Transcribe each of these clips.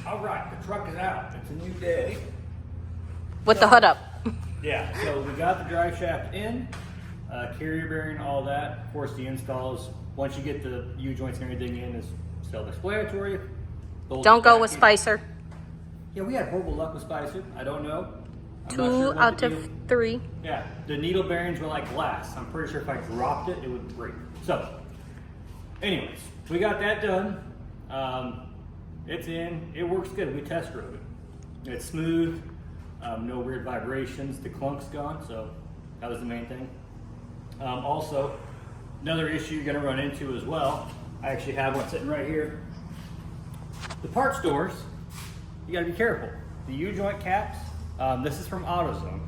All right, the truck is out. It's a new day. With the hood up. Yeah, so we got the drive shaft in, carrier bearing, all that. Of course, the installs, once you get the U-joints and everything in, is self-explanatory. Don't go with Spicer. Yeah, we had horrible luck with Spicer. I don't know. I'm not 2 sure what out the of deal- 3. Yeah, the needle bearings were like glass. I'm pretty sure if I dropped it, it would break. So, anyways, we got that done. It's in. It works good. We test drove it. It's smooth. No weird vibrations. The clunk's gone, so that was the main thing. Also, another issue you're going to run into as well. I actually have one sitting right here. The part stores, you got to be careful. The U-joint caps. This is from AutoZone.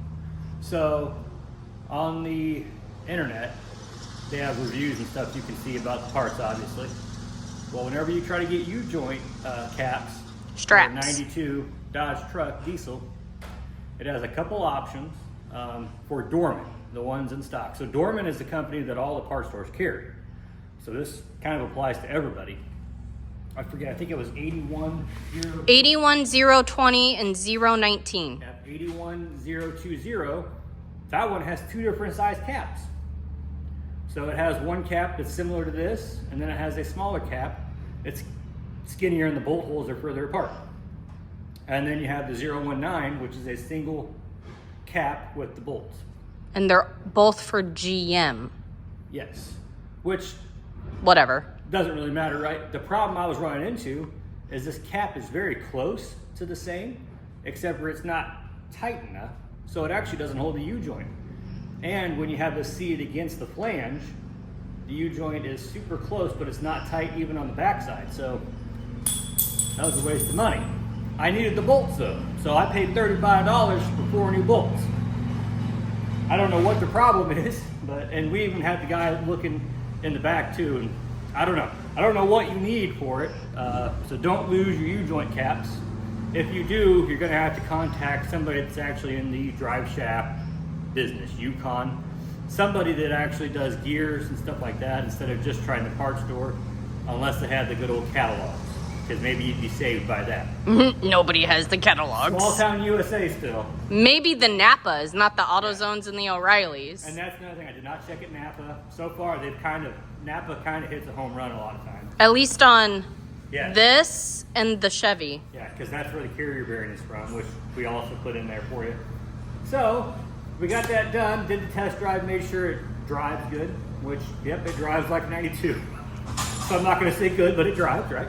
So on the internet, they have reviews and stuff you can see about the parts, obviously. Well, whenever you try to get U-joint caps, Straps. for a 92 Dodge truck diesel, it has a couple options for Dorman, the ones in stock. So Dorman is the company that all the parts stores carry. So this kind of applies to everybody. I forget, I think it was 81020 and 019. At 81020, that one has 2 different size caps. So it has one cap that's similar to this, and then it has a smaller cap. It's skinnier and the bolt holes are further apart. And then you have the 019, which is a single cap with the bolts. And they're both for GM. Yes, which Whatever. doesn't really matter, right? The problem I was running into is this cap is very close to the same, except for it's not tight enough, so it actually doesn't hold the U-joint. And when you have this seated against the flange, the U-joint is super close, but it's not tight even on the backside, so that was a waste of money. I needed the bolts though, so I paid $35 for 4 new bolts. I don't know what the problem is, and we even had the guy looking in the back too, and I don't know. I don't know what you need for it, so don't lose your U-joint caps. If you do, you're gonna have to contact somebody that's actually in the Driveshaft business, Yukon. Somebody that actually does gears and stuff like that instead of just trying the parts store, unless they have the good old catalogs, because maybe you'd be saved by that. Nobody has the catalogs. Small town USA still. Maybe the Napas, not the AutoZones and the O'Reillys. And that's another thing, I did not check at Napa. So far, Napa kind of hits a home run a lot of times. At least on Yeah. this and the Chevy. Yeah, because that's where the carrier bearing is from, which we also put in there for you. So, we got that done, did the test drive, made sure it drives good, which, yep, it drives like 92. So I'm not going to say good, but it drives, right?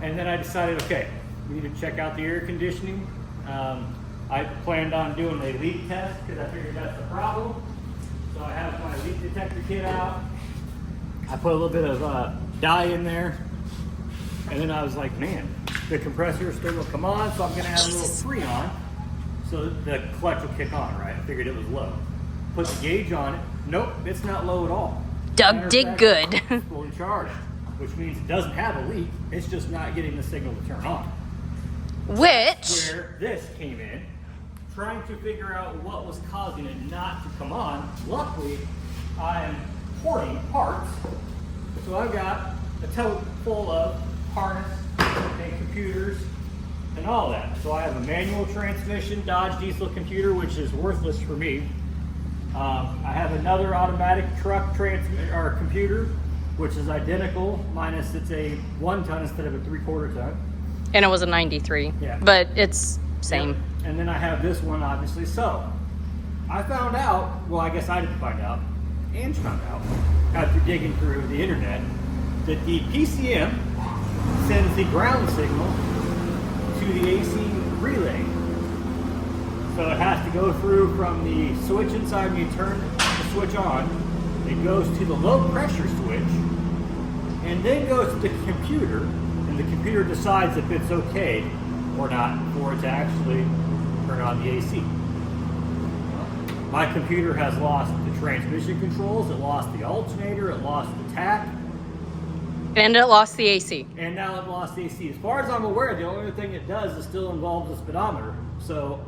And then I decided, okay, we need to check out the air conditioning. I planned on doing a leak test because I figured that's the problem. So I have my leak detector kit out. I put a little bit of dye in there. And then I was like, man, the compressor still will come on, so I'm gonna have a little Freon. So the clutch will kick on, right? I figured it was low. Put the gauge on it. Nope, it's not low at all. Doug did good. It's fully charged, which means it doesn't have a leak. It's just not getting the signal to turn on. Which, Where this came in, trying to figure out what was causing it not to come on. Luckily, I'm hoarding parts, so I've got a tote full of harness and computers and all that. So I have a manual transmission Dodge diesel computer, which is worthless for me. I have another automatic truck computer, which is identical, minus it's a 1 ton instead of a 3/4 ton. and it was a 93. Yeah. But it's same. Yep. And then I have this one, obviously. So I found out, well, I guess I didn't find out, Ange found out after digging through the internet, that the PCM sends the ground signal to the AC relay. So it has to go through from the switch inside. When you turn the switch on, it goes to the low pressure switch and then goes to the computer, and the computer decides if it's okay or not for it to actually turn on the AC. My computer has lost the transmission controls, it lost the alternator, it lost the tach, And it lost the AC. and now it lost the AC. As far as I'm aware, the only thing it does is still involves a speedometer. So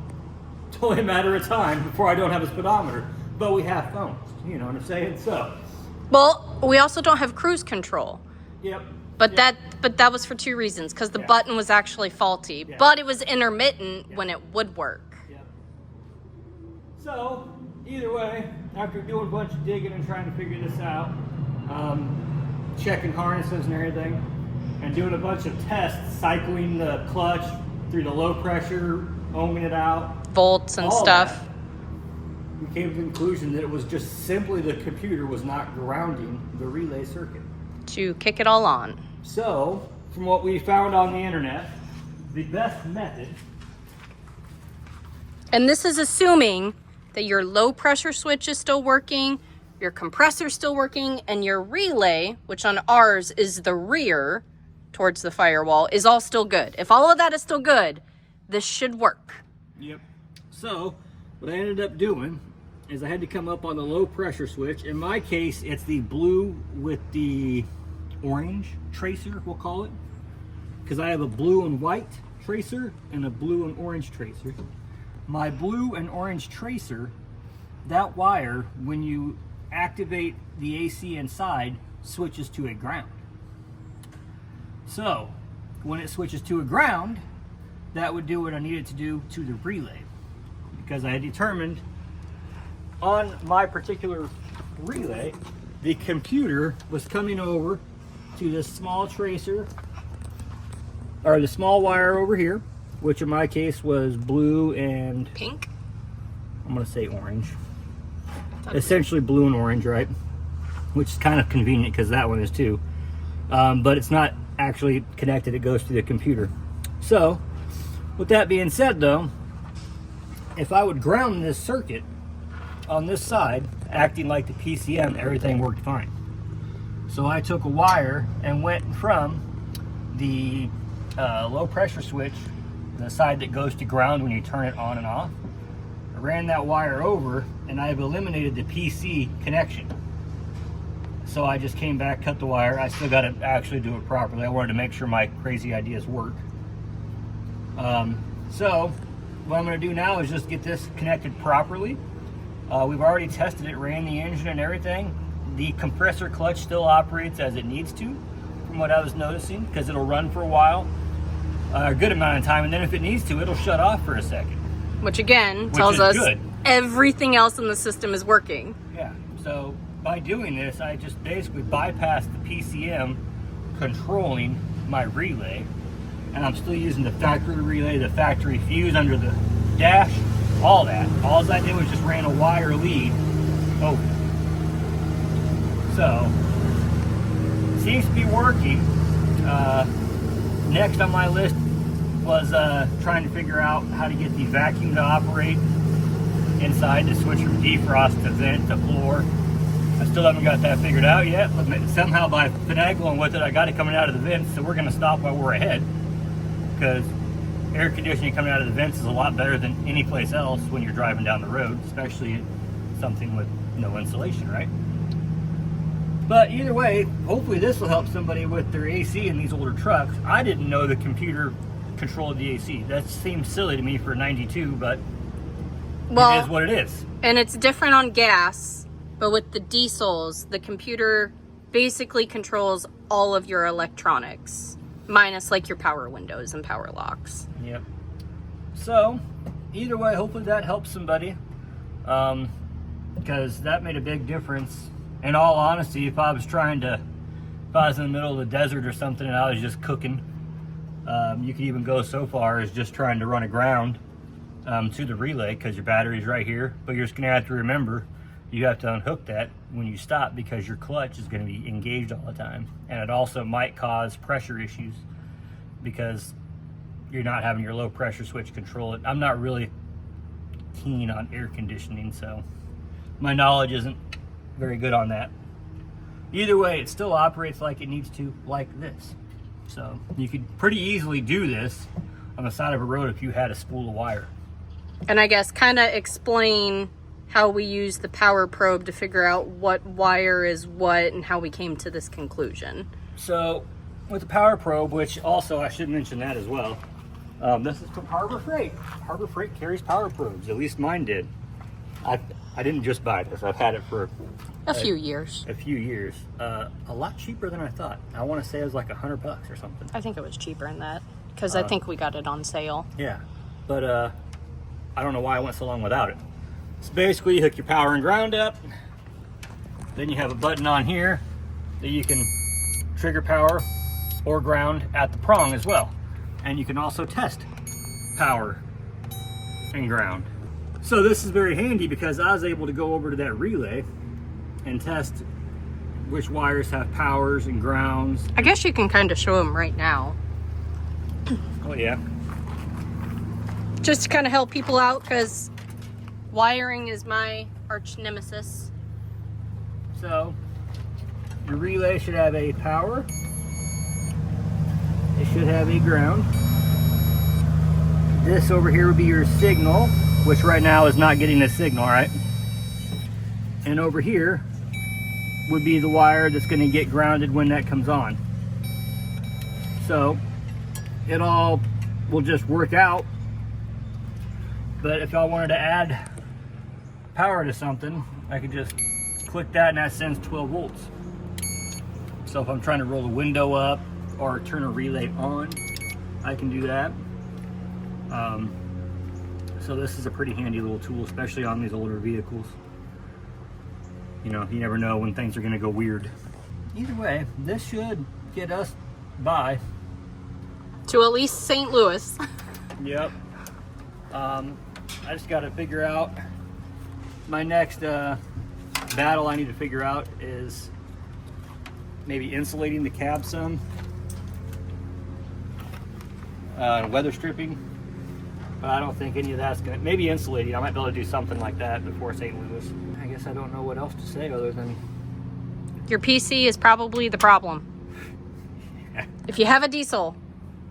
it's only a matter of time before I don't have a speedometer. But we have phones, you know what I'm saying? So, Well, we also don't have cruise control. yep. But that was for two reasons, because the button was actually faulty, but it was intermittent when it would work. Yeah. So, either way, after doing a bunch of digging and trying to figure this out, checking harnesses and everything, and doing a bunch of tests, cycling the clutch through the low pressure, ohming it out, Volts and stuff. We came to the conclusion that it was just simply the computer was not grounding the relay circuit. To kick it all on. So, from what we found on the internet, the best method... And this is assuming that your low pressure switch is still working, your compressor is still working, and your relay, which on ours is the rear towards the firewall, is all still good. If all of that is still good, this should work. Yep. So, what I ended up doing is I had to come up on the low pressure switch. In my case, it's the blue with the orange tracer, we'll call it, because I have a blue and white tracer and a blue and orange tracer. My blue and orange tracer, that wire, when you activate the AC inside, switches to a ground. So, when it switches to a ground, that would do what I needed to do to the relay, because I had determined on my particular relay, the computer was coming over to this small tracer, or the small wire over here, which in my case was blue and pink. I'm gonna say orange. Essentially blue and orange, right? Which is kind of convenient because that one is too. But it's not actually connected, it goes to the computer. So, with that being said though, if I would ground this circuit on this side, acting like the PCM, everything worked fine. So I took a wire and went from the low pressure switch, the side that goes to ground when you turn it on and off. I ran that wire over and I've eliminated the PC connection. So I just came back, cut the wire. I still got to actually do it properly. I wanted to make sure my crazy ideas work. So what I'm going to do now is just get this connected properly. We've already tested it, ran the engine and everything. The compressor clutch still operates as it needs to, from what I was noticing, because it'll run for a while, a good amount of time, and then if it needs to, it'll shut off for a second. Which again tells us good. Everything else in the system is working. Yeah, so by doing this, I just basically bypassed the PCM controlling my relay, and I'm still using the factory relay, the factory fuse under the dash, all that. All I did was just ran a wire lead over. So, seems to be working. Next on my list was trying to figure out how to get the vacuum to operate inside, to switch from defrost to vent to floor. I still haven't got that figured out yet, but somehow by finagling with it, I got it coming out of the vents, so we're going to stop while we're ahead, because air conditioning coming out of the vents is a lot better than any place else when you're driving down the road, especially something with no insulation, right? But either way, hopefully this will help somebody with their AC in these older trucks. I didn't know the computer controlled the AC. That seems silly to me for a 92, but it is what it is. And it's different on gas, but with the diesels, the computer basically controls all of your electronics, minus like your power windows and power locks. Yep. So, either way, hopefully that helps somebody, because that made a big difference. In all honesty, if I was in the middle of the desert or something and I was just cooking, you could even go so far as just trying to run a ground to the relay, because your battery's right here. But you're just gonna have to remember, you have to unhook that when you stop, because your clutch is gonna be engaged all the time. And it also might cause pressure issues because you're not having your low pressure switch control it. I'm not really keen on air conditioning, so my knowledge isn't very good on that. Either way, it still operates like it needs to, like this. So you could pretty easily do this on the side of a road if you had a spool of wire. And I guess kind of explain how we use the power probe to figure out what wire is what and how we came to this conclusion. So with the power probe, which also I should mention that as well, this is from Harbor Freight. Harbor Freight carries power probes, at least mine did. I didn't just buy this. I've had it for A few years. a few years. A lot cheaper than I thought. I want to say it was like $100 or something. I think it was cheaper than that because I think we got it on sale. Yeah, but I don't know why I went so long without it. So basically, you hook your power and ground up. Then you have a button on here that you can trigger power or ground at the prong as well. And you can also test power and ground. So this is very handy because I was able to go over to that relay and test which wires have powers and grounds. I guess you can kind of show them right now. Oh yeah. Just to kind of help people out because wiring is my arch nemesis. So your relay should have a power. It should have a ground. This over here would be your signal, which right now is not getting a signal, right? And over here would be the wire that's going to get grounded when that comes on. So it all will just work out. But if I wanted to add power to something, I could just click that and that sends 12 volts. So if I'm trying to roll a window up or turn a relay on, I can do that. So this is a pretty handy little tool, especially on these older vehicles. You know, you never know when things are going to go weird. Either way, this should get us by. To at least St. Louis. Yep. I just got to figure out my next battle. I need to figure out is maybe insulating the cab some, weather stripping. But I don't think any of that's gonna, maybe insulating. I might be able to do something like that before St. Louis. I guess I don't know what else to say other than Your PC is probably the problem. If you have a diesel,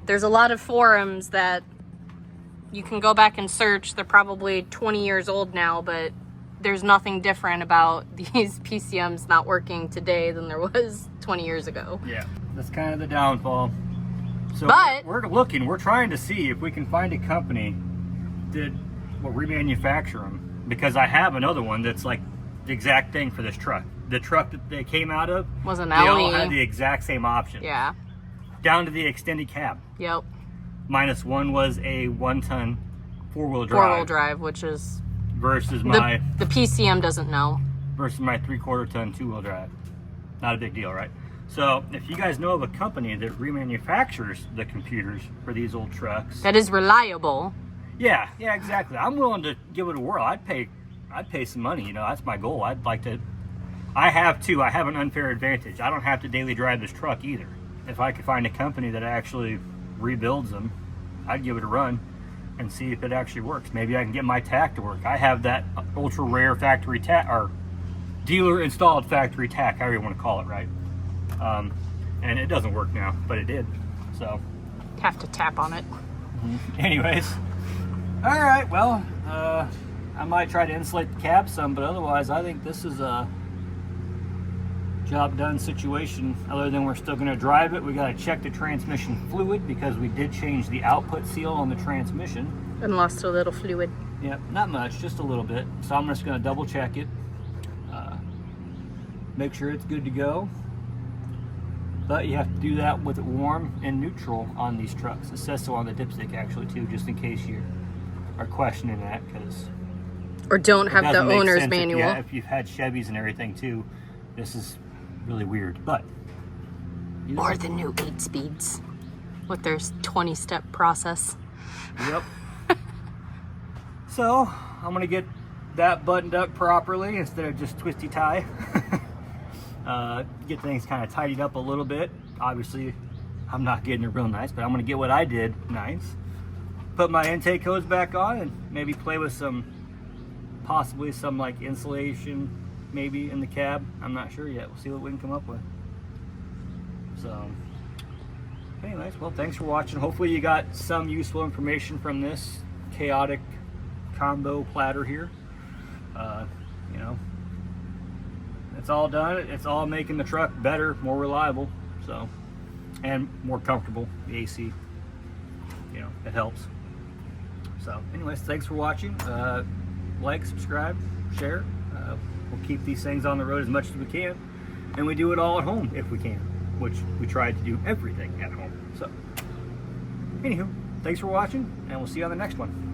there's a lot of forums that you can go back and search. They're probably 20 years old now, but there's nothing different about these PCMs not working today than there was 20 years ago. Yeah, that's kind of the downfall. So But we're trying to see if we can find a company that will remanufacture them, because I have another one that's like the exact thing for this truck. The truck that they came out of was an they all LE. had the exact same option. Yeah. Down to the extended cab. Yep. Minus one was a 1-ton four-wheel drive. Four-wheel drive, which is versus my the PCM doesn't know. versus my 3/4 ton two-wheel drive. Not a big deal, right? So if you guys know of a company that remanufactures the computers for these old trucks, That is reliable. yeah, exactly. I'm willing to give it a whirl. I'd pay some money. You know, that's my goal. I'd like to. I have an unfair advantage. I don't have to daily drive this truck either. If I could find a company that actually rebuilds them, I'd give it a run and see if it actually works. Maybe I can get my tack to work. I have that ultra rare factory tack, or dealer installed factory tack, however you want to call it, right? And it doesn't work now, but it did. So Have to tap on it. anyways, all right, well, I might try to insulate the cab some, but otherwise I think this is a job done situation. Other than we're still going to drive it, we got to check the transmission fluid because we did change the output seal on the transmission. And lost a little fluid. Yep, not much, just a little bit. So I'm just going to double check it, make sure it's good to go. But you have to do that with it warm and neutral on these trucks. It says so on the dipstick actually too, just in case you are questioning that, because Or don't have the owner's manual. If you've had Chevys and everything too, this is really weird. But Or the new 8-speeds with their 20-step process. yep. So I'm gonna get that buttoned up properly instead of just twisty tie. Get things kind of tidied up a little bit. Obviously, I'm not getting it real nice, but I'm gonna get what I did nice. Put my intake hose back on and maybe play with possibly some like insulation maybe in the cab. I'm not sure yet. We'll see what we can come up with. So anyways, well, thanks for watching. Hopefully you got some useful information from this chaotic combo platter here. You know, it's all done. It's all making the truck better, more reliable, so, and more comfortable. The AC, you know, it helps. So anyways, thanks for watching. Like, subscribe, share. We'll keep these things on the road as much as we can, and we do it all at home if we can, which we try to do everything at home. So, anywho, thanks for watching, and we'll see you on the next one.